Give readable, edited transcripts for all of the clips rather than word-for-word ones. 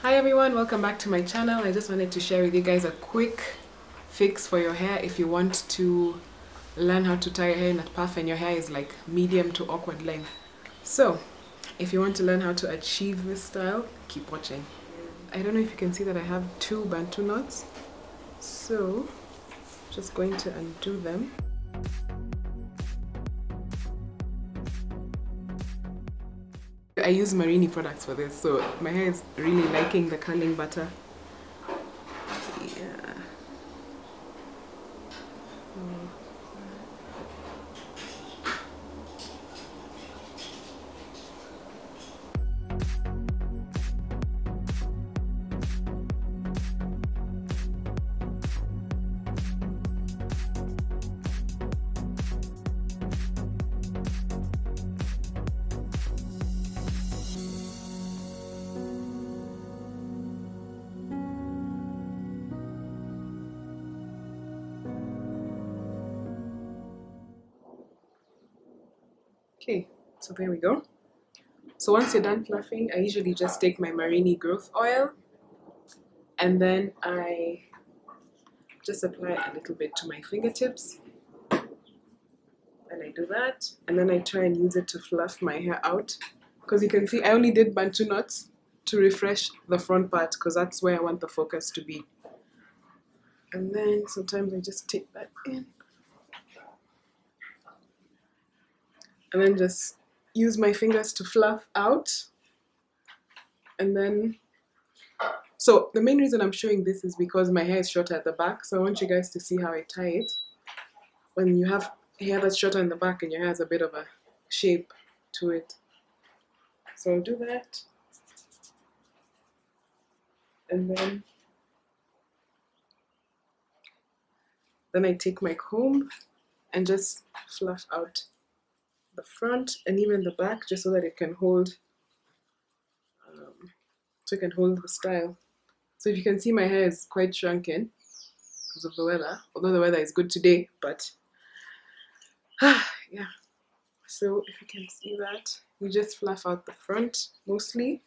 Hi everyone, welcome back to my channel. I just wanted to share with you guys a quick fix for your hair if you want to learn how to tie your hair in a puff and your hair is like medium to awkward length. So if you want to learn how to achieve this style, keep watching. I don't know if you can see that I have two Bantu knots, so just going to undo them. I use Marini products for this, so my hair is really liking the curling butter. Yeah. Okay, so there we go. So once you're done fluffing, I usually just take my Marini growth oil and then I just apply a little bit to my fingertips. And I do that, and then I try and use it to fluff my hair out. Because you can see I only did Bantu knots to refresh the front part because that's where I want the focus to be. And then sometimes I just take that in. And then just use my fingers to fluff out. And then, so the main reason I'm showing this is because my hair is shorter at the back. So I want you guys to see how I tie it. When you have hair that's shorter in the back and your hair has a bit of a shape to it. So I'll do that. And then I take my comb and just fluff out the front and even the back, just so that it can hold, the style. So if you can see, my hair is quite shrunken because of the weather, although the weather is good today, but yeah. So if you can see that, you just fluff out the front mostly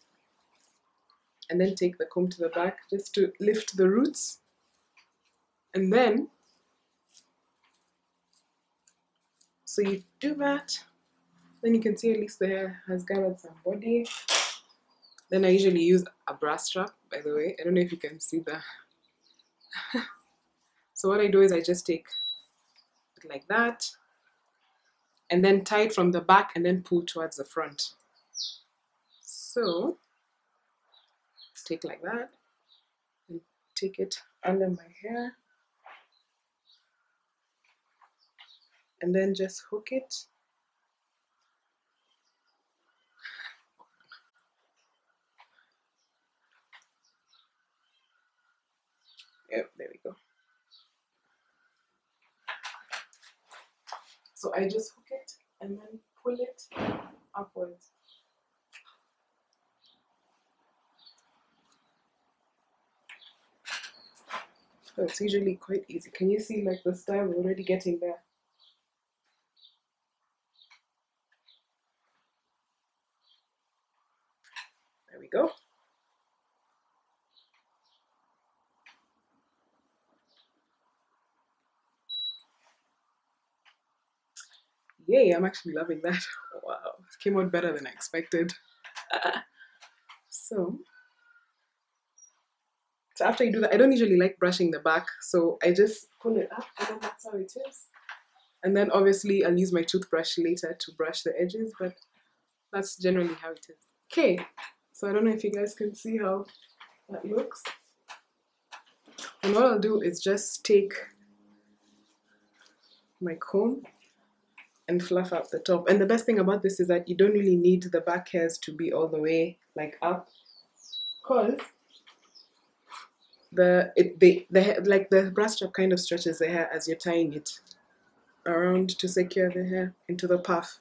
and then take the comb to the back just to lift the roots. And then, so you do that, then you can see at least the hair has gathered some body. Then I usually use a bra strap, by the way. I don't know if you can see that. So what I do is I just take it like that and then tie it from the back and then pull towards the front. So take like that and take it under my hair and then just hook it. Yep, there we go. So I just hook it and then pull it upwards. So it's usually quite easy. Can you see like the style already getting there? There we go. Yay, I'm actually loving that. Wow, it came out better than I expected. So after you do that, I don't usually like brushing the back, so I just pull it up and then that's how it is. And then obviously I'll use my toothbrush later to brush the edges, but that's generally how it is. Okay, so I don't know if you guys can see how that looks. And what I'll do is just take my comb and fluff out the top. And the best thing about this is that you don't really need the back hairs to be all the way like up, because the bra strap kind of stretches the hair as you're tying it around to secure the hair into the puff.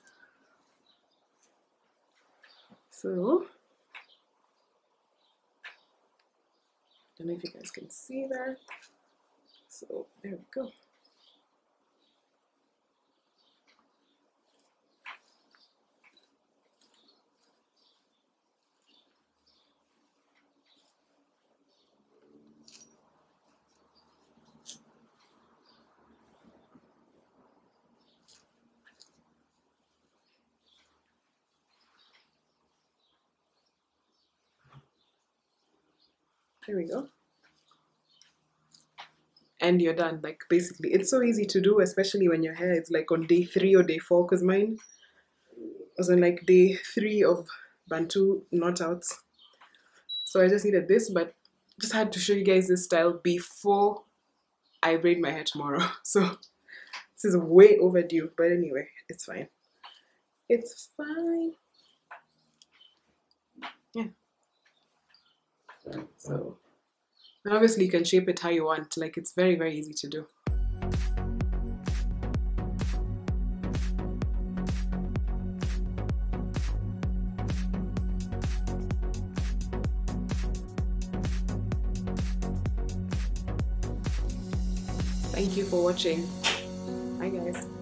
So I don't know if you guys can see that. So there we go. There we go. And you're done. Like, basically, it's so easy to do, especially when your hair is like on day 3 or day 4, because mine was on like day 3 of Bantu knotouts. So I just needed this, but just had to show you guys this style before I braid my hair tomorrow. So this is way overdue, but anyway, it's fine. It's fine. Yeah. So, and obviously you can shape it how you want. Like, it's very, very easy to do. Thank you for watching. Bye guys.